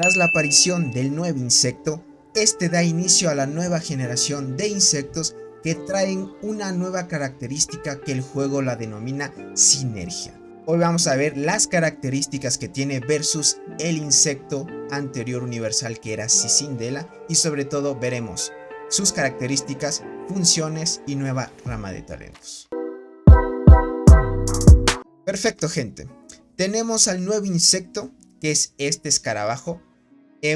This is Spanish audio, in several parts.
Tras la aparición del nuevo insecto, este da inicio a la nueva generación de insectos que traen una nueva característica que el juego la denomina sinergia. Hoy vamos a ver las características que tiene versus el insecto anterior universal que era Cicindela, y sobre todo veremos sus características, funciones y nueva rama de talentos. Perfecto, gente. Tenemos al nuevo insecto, que es este escarabajo.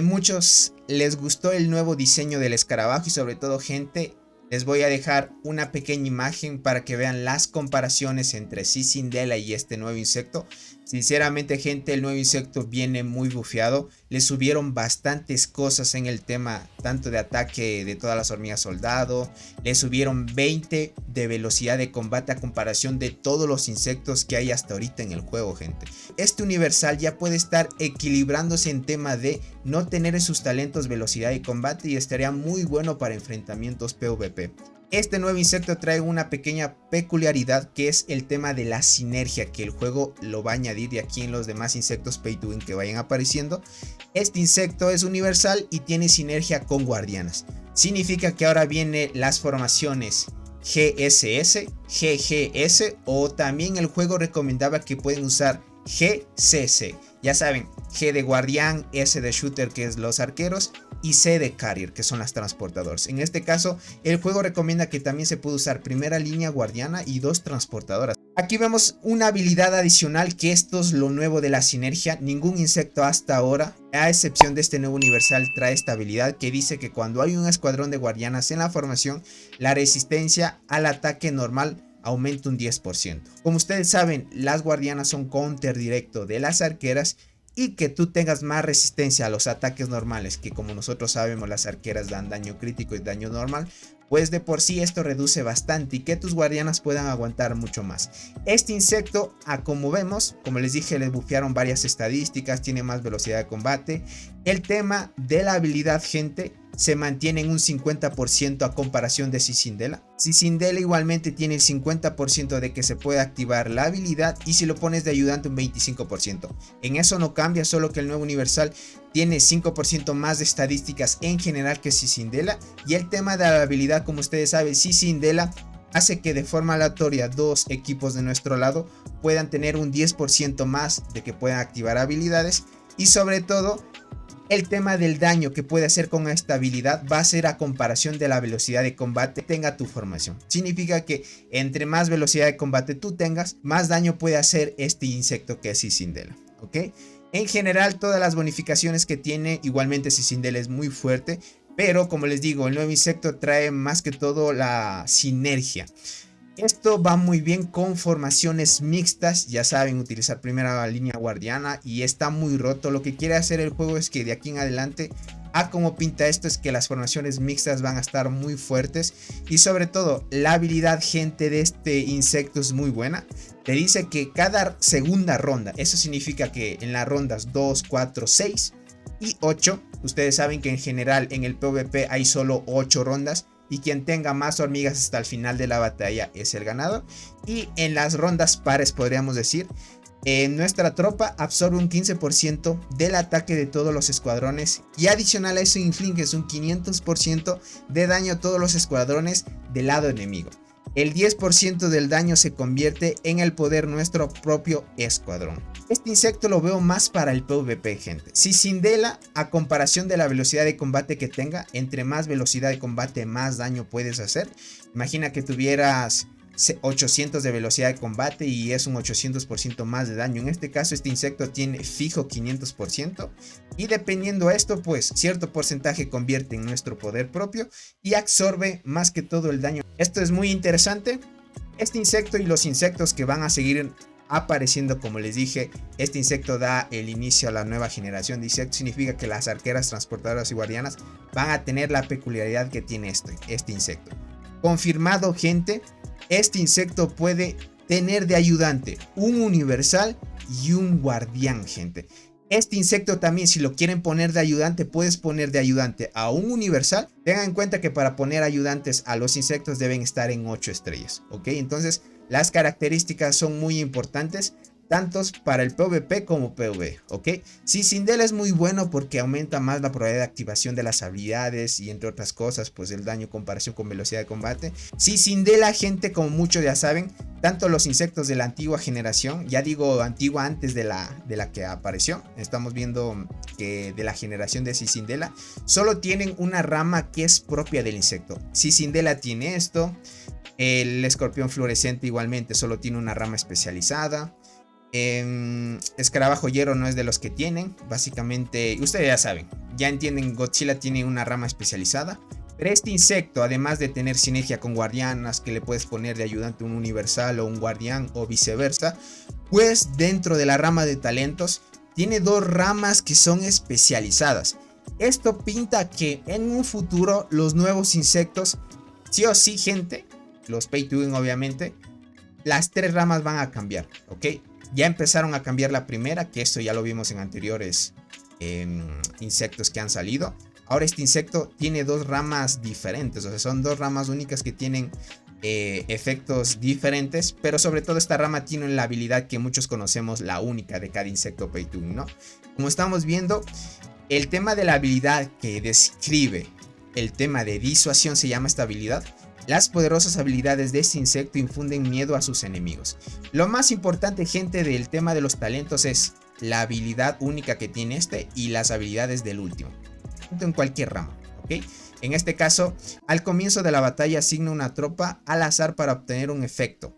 Muchos les gustó el nuevo diseño del escarabajo y sobre todo, gente, les voy a dejar una pequeña imagen para que vean las comparaciones entre Cicindela y este nuevo insecto. Sinceramente, gente, el nuevo insecto viene muy bufeado. Le subieron bastantes cosas en el tema, tanto de ataque de todas las hormigas soldado. Le subieron 20 de velocidad de combate a comparación de todos los insectos que hay hasta ahorita en el juego, gente. Este universal ya puede estar equilibrándose en tema de no tener en sus talentos velocidad de combate y estaría muy bueno para enfrentamientos PvP. Este nuevo insecto trae una pequeña peculiaridad, que es el tema de la sinergia, que el juego lo va a añadir de aquí en los demás insectos pay to win que vayan apareciendo. Este insecto es universal y tiene sinergia con guardianas. Significa que ahora vienen las formaciones GSS, GGS, o también el juego recomendaba que pueden usar GCC. Ya saben, G de guardián, S de shooter, que es los arqueros, y C de carrier, que son las transportadoras. En este caso, el juego recomienda que también se puede usar primera línea guardiana y 2 transportadoras. Aquí vemos una habilidad adicional, que esto es lo nuevo de la sinergia. Ningún insecto hasta ahora, a excepción de este nuevo universal, trae esta habilidad que dice que cuando hay un escuadrón de guardianas en la formación, la resistencia al ataque normal aumenta un 10%. Como ustedes saben, las guardianas son counter directo de las arqueras, y que tú tengas más resistencia a los ataques normales, que como nosotros sabemos las arqueras dan daño crítico y daño normal, pues de por sí esto reduce bastante y que tus guardianas puedan aguantar mucho más. Este insecto, como vemos, como les dije, les bufearon varias estadísticas, tiene más velocidad de combate. El tema de la habilidad, gente, se mantiene en un 50% a comparación de Cicindela. Cicindela igualmente tiene el 50% de que se puede activar la habilidad, y si lo pones de ayudante un 25%. En eso no cambia, solo que el nuevo universal tiene 5% más de estadísticas en general que Cicindela. Y el tema de la habilidad, como ustedes saben, Cicindela hace que de forma aleatoria dos equipos de nuestro lado puedan tener un 10% más de que puedan activar habilidades, y sobre todo el tema del daño que puede hacer con esta habilidad va a ser a comparación de la velocidad de combate que tenga tu formación. Significa que entre más velocidad de combate tú tengas, más daño puede hacer este insecto que es Cicindela, ¿ok? En general, todas las bonificaciones que tiene, igualmente Cicindela es muy fuerte, pero como les digo, el nuevo insecto trae más que todo la sinergia. Esto va muy bien con formaciones mixtas, ya saben, utilizar primera línea guardiana, y está muy roto. Lo que quiere hacer el juego es que de aquí en adelante, a como pinta esto, es que las formaciones mixtas van a estar muy fuertes, y sobre todo la habilidad, gente, de este insecto es muy buena. Te dice que cada segunda ronda, eso significa que en las rondas 2, 4, 6 y 8, ustedes saben que en general en el PvP hay solo 8 rondas, y quien tenga más hormigas hasta el final de la batalla es el ganador. Y en las rondas pares, podríamos decir, nuestra tropa absorbe un 15% del ataque de todos los escuadrones, y adicional a eso inflige un 500% de daño a todos los escuadrones del lado enemigo. El 10% del daño se convierte en el poder nuestro propio escuadrón. Este insecto lo veo más para el PvP, gente. Cicindela, a comparación de la velocidad de combate que tenga, entre más velocidad de combate más daño puedes hacer. Imagina que tuvieras 800 de velocidad de combate y es un 800% más de daño. En este caso, este insecto tiene fijo 500%, y dependiendo a esto, pues cierto porcentaje convierte en nuestro poder propio y absorbe más que todo el daño. Esto es muy interesante. Este insecto y los insectos que van a seguir apareciendo, como les dije, este insecto da el inicio a la nueva generación de insectos. Significa que las arqueras, transportadoras y guardianas van a tener la peculiaridad que tiene este insecto. Confirmado, gente, este insecto puede tener de ayudante un universal y un guardián, gente. Este insecto también, si lo quieren poner de ayudante, puedes poner de ayudante a un universal. Tengan en cuenta que para poner ayudantes a los insectos deben estar en 8 estrellas, ¿ok? Entonces las características son muy importantes. tantos para el PvP como PvE, ¿ok? Cicindel es muy bueno porque aumenta más la probabilidad de activación de las habilidades y entre otras cosas, pues el daño en comparación con velocidad de combate. Cicindel, la gente, como muchos ya saben, tanto los insectos de la antigua generación, ya digo antigua antes de la que apareció, estamos viendo que de la generación de Cicindela, solo tienen una rama que es propia del insecto. Cicindela tiene esto, el escorpión fluorescente igualmente solo tiene una rama especializada. Escarabajo hierro no es de los que tienen. Básicamente, ustedes ya saben, ya entienden, Godzilla tiene una rama especializada. Pero este insecto, además de tener sinergia con guardianas, que le puedes poner de ayudante un universal o un guardián o viceversa, pues dentro de la rama de talentos tiene dos ramas que son especializadas. Esto pinta que en un futuro los nuevos insectos, sí o sí, gente, los pay to win obviamente, las tres ramas van a cambiar, ¿ok? Ya empezaron a cambiar la primera, que esto ya lo vimos en anteriores insectos que han salido. Ahora este insecto tiene dos ramas diferentes, o sea, son dos ramas únicas que tienen efectos diferentes, pero sobre todo esta rama tiene la habilidad que muchos conocemos, la única de cada insecto pay to win, ¿no? Como estamos viendo, el tema de la habilidad que describe el tema de disuasión se llama esta habilidad. Las poderosas habilidades de este insecto infunden miedo a sus enemigos. Lo más importante, gente, del tema de los talentos es la habilidad única que tiene este y las habilidades del último, en cualquier rama, ¿ok? En este caso, al comienzo de la batalla asigna una tropa al azar para obtener un efecto.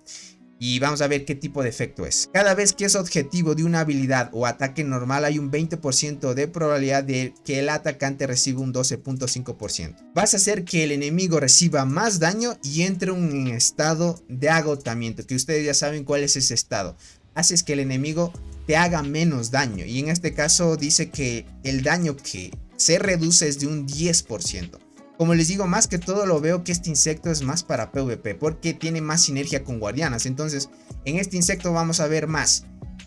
Y vamos a ver qué tipo de efecto es. Cada vez que es objetivo de una habilidad o ataque normal, hay un 20% de probabilidad de que el atacante reciba un 12.5%. Vas a hacer que el enemigo reciba más daño y entre en un estado de agotamiento, que ustedes ya saben cuál es ese estado. Haces que el enemigo te haga menos daño, y en este caso dice que el daño que se reduce es de un 10%. Como les digo, más que todo lo veo que este insecto es más para PvP, porque tiene más sinergia con guardianas. Entonces, en este insecto vamos a ver más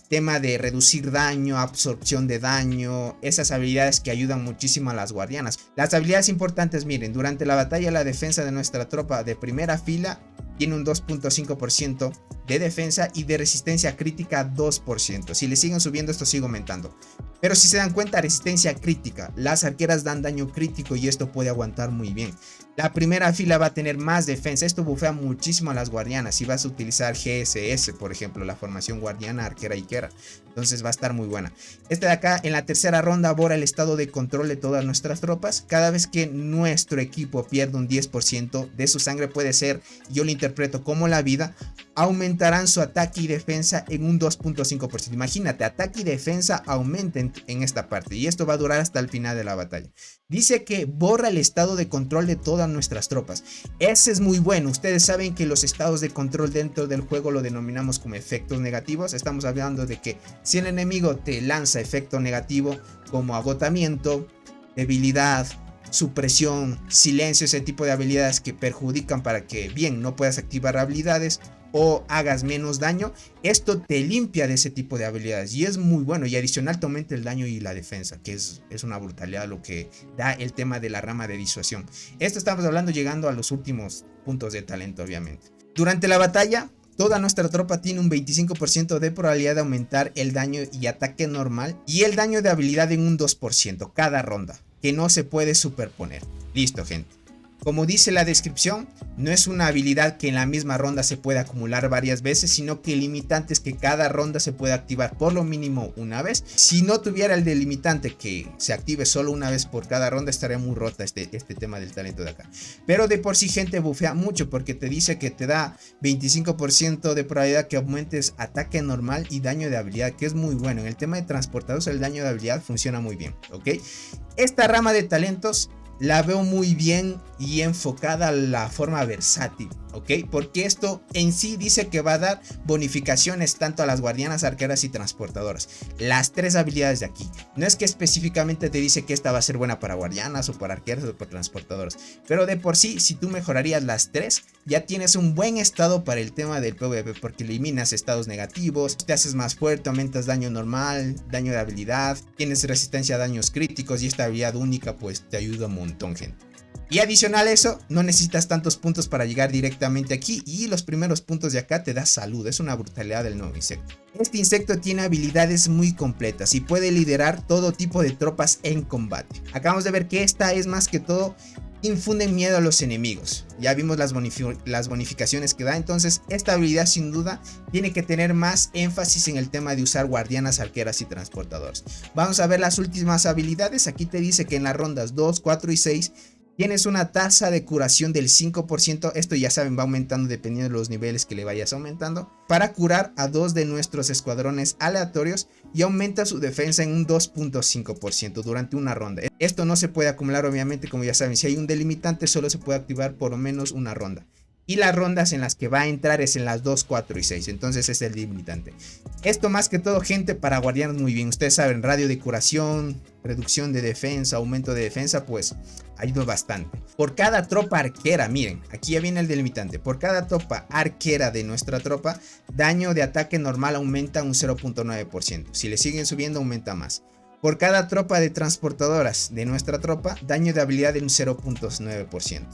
tema de reducir daño, absorción de daño, esas habilidades que ayudan muchísimo a las guardianas. Las habilidades importantes, miren, durante la batalla la defensa de nuestra tropa de primera fila tiene un 2.5% de defensa y de resistencia crítica 2%. Si le siguen subiendo, esto sigue aumentando. Pero si se dan cuenta, resistencia crítica, las arqueras dan daño crítico y esto puede aguantar muy bien. La primera fila va a tener más defensa, esto bufea muchísimo a las guardianas. Si vas a utilizar GSS, por ejemplo, la formación guardiana, arquera y quera, entonces va a estar muy buena. Este de acá, en la tercera ronda, borra el estado de control de todas nuestras tropas. Cada vez que nuestro equipo pierde un 10% de su sangre, puede ser, yo lo interpreto como la vida, aumentarán su ataque y defensa en un 2.5%. Imagínate, ataque y defensa aumenten en esta parte, y esto va a durar hasta el final de la batalla. Dice que borra el estado de control de todas nuestras tropas. Ese es muy bueno. Ustedes saben que los estados de control dentro del juego lo denominamos como efectos negativos. Estamos hablando de que si el enemigo te lanza efecto negativo como agotamiento, debilidad, supresión, silencio, ese tipo de habilidades que perjudican para que bien no puedas activar habilidades o hagas menos daño, esto te limpia de ese tipo de habilidades y es muy bueno, y adicional te aumenta el daño y la defensa, que es una brutalidad lo que da el tema de la rama de disuasión. Esto estamos hablando llegando a los últimos puntos de talento, obviamente. Durante la batalla, toda nuestra tropa tiene un 25% de probabilidad de aumentar el daño y ataque normal y el daño de habilidad en un 2% cada ronda, que no se puede superponer. Listo, gente. Como dice la descripción, no es una habilidad que en la misma ronda se pueda acumular varias veces, sino que el limitante es que cada ronda se puede activar por lo mínimo una vez. Si no tuviera el delimitante que se active solo una vez por cada ronda, estaría muy rota este tema del talento de acá. Pero de por sí, gente, bufea mucho porque te dice que te da 25% de probabilidad que aumentes ataque normal y daño de habilidad, que es muy bueno. En el tema de transportados, el daño de habilidad funciona muy bien, ¿ok? Esta rama de talentos la veo muy bien y enfocada a la forma versátil, ¿ok? Porque esto en sí dice que va a dar bonificaciones tanto a las guardianas, arqueras y transportadoras. Las tres habilidades de aquí. No es que específicamente te dice que esta va a ser buena para guardianas o para arqueras o para transportadoras. Pero de por sí, si tú mejorarías las tres, ya tienes un buen estado para el tema del PvP. Porque eliminas estados negativos, te haces más fuerte, aumentas daño normal, daño de habilidad, tienes resistencia a daños críticos y esta habilidad única pues te ayuda un montón, gente. Y adicional a eso, no necesitas tantos puntos para llegar directamente aquí. Y los primeros puntos de acá te da salud. Es una brutalidad del nuevo insecto. Este insecto tiene habilidades muy completas y puede liderar todo tipo de tropas en combate. Acabamos de ver que esta es más que todo infunde miedo a los enemigos. Ya vimos las bonificaciones que da. Entonces esta habilidad sin duda tiene que tener más énfasis en el tema de usar guardianas, arqueras y transportadoras. Vamos a ver las últimas habilidades. Aquí te dice que en las rondas 2, 4 y 6 tienes una tasa de curación del 5%. Esto ya saben, va aumentando dependiendo de los niveles que le vayas aumentando. Para curar a 2 de nuestros escuadrones aleatorios. Y aumenta su defensa en un 2.5% durante una ronda. Esto no se puede acumular obviamente, como ya saben. Si hay un delimitante solo se puede activar por lo menos una ronda. Y las rondas en las que va a entrar es en las 2, 4 y 6. Entonces es el limitante. Esto más que todo, gente, para guardianes muy bien. Ustedes saben, radio de curación, reducción de defensa, aumento de defensa, pues ayuda bastante. Por cada tropa arquera, miren, aquí ya viene el delimitante. Por cada tropa arquera de nuestra tropa, daño de ataque normal aumenta un 0.9%. Si le siguen subiendo, aumenta más. Por cada tropa de transportadoras de nuestra tropa, daño de habilidad en un 0.9%.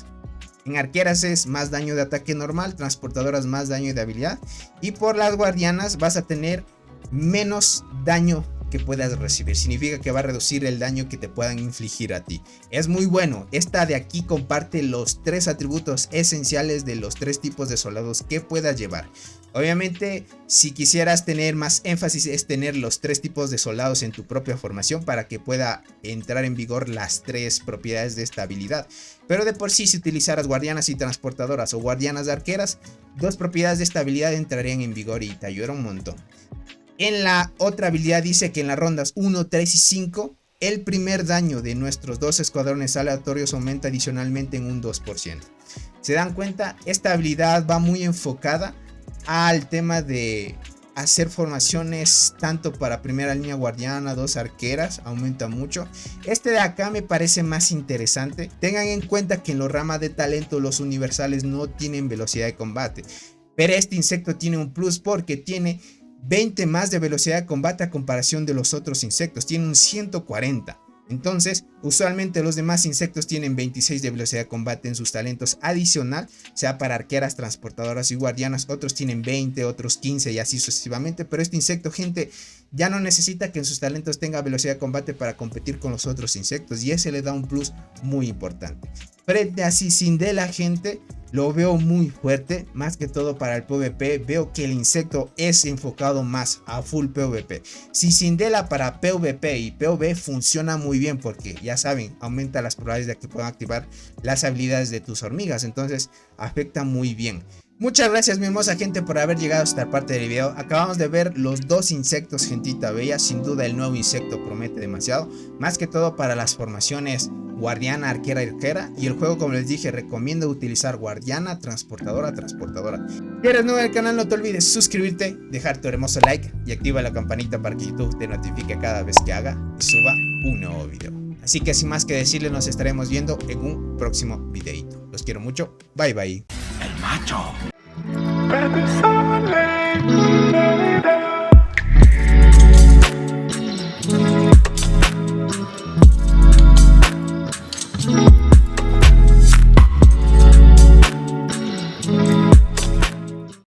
En arqueras es más daño de ataque normal, transportadoras más daño de habilidad. Y por las guardianas vas a tener menos daño que puedas recibir. Significa que va a reducir el daño que te puedan infligir a ti. Es muy bueno. Esta de aquí comparte los 3 atributos esenciales de los 3 tipos de soldados que puedas llevar. Obviamente, si quisieras tener más énfasis, es tener los 3 tipos de soldados en tu propia formación para que pueda entrar en vigor las 3 propiedades de esta habilidad. Pero de por sí, si utilizaras guardianas y transportadoras o guardianas de arqueras, 2 propiedades de esta habilidad entrarían en vigor y te ayudará un montón. En la otra habilidad dice que en las rondas 1, 3 y 5, el primer daño de nuestros 2 escuadrones aleatorios aumenta adicionalmente en un 2%. ¿Se dan cuenta? Esta habilidad va muy enfocada al tema de hacer formaciones tanto para primera línea guardiana, 2 arqueras, aumenta mucho. Este de acá me parece más interesante. Tengan en cuenta que en los ramas de talento los universales no tienen velocidad de combate, pero este insecto tiene un plus porque tiene 20 más de velocidad de combate a comparación de los otros insectos, tiene un 140. Entonces, usualmente los demás insectos tienen 26 de velocidad de combate en sus talentos adicional, sea para arqueras, transportadoras y guardianas. Otros tienen 20, otros 15 y así sucesivamente. Pero este insecto, gente, ya no necesita que en sus talentos tenga velocidad de combate para competir con los otros insectos. Y ese le da un plus muy importante. Frente a Cicindela, gente, lo veo muy fuerte, más que todo para el PvP. Veo que el insecto es enfocado más a full PvP. Cicindela para PvP y PvE funciona muy bien porque ya saben, aumenta las probabilidades de que puedan activar las habilidades de tus hormigas. Entonces afecta muy bien. Muchas gracias, mi hermosa gente, por haber llegado hasta esta parte del video. Acabamos de ver los 2 insectos, gentita bella. Sin duda el nuevo insecto promete demasiado, más que todo para las formaciones guardiana, arquera y arquera. Y el juego, como les dije, recomiendo utilizar guardiana, transportadora. Si eres nuevo en el canal, no te olvides suscribirte, dejar tu hermoso like y activa la campanita para que YouTube te notifique cada vez que haga y suba un nuevo video. Así que sin más que decirles, nos estaremos viendo en un próximo videito. Los quiero mucho, bye bye. El macho.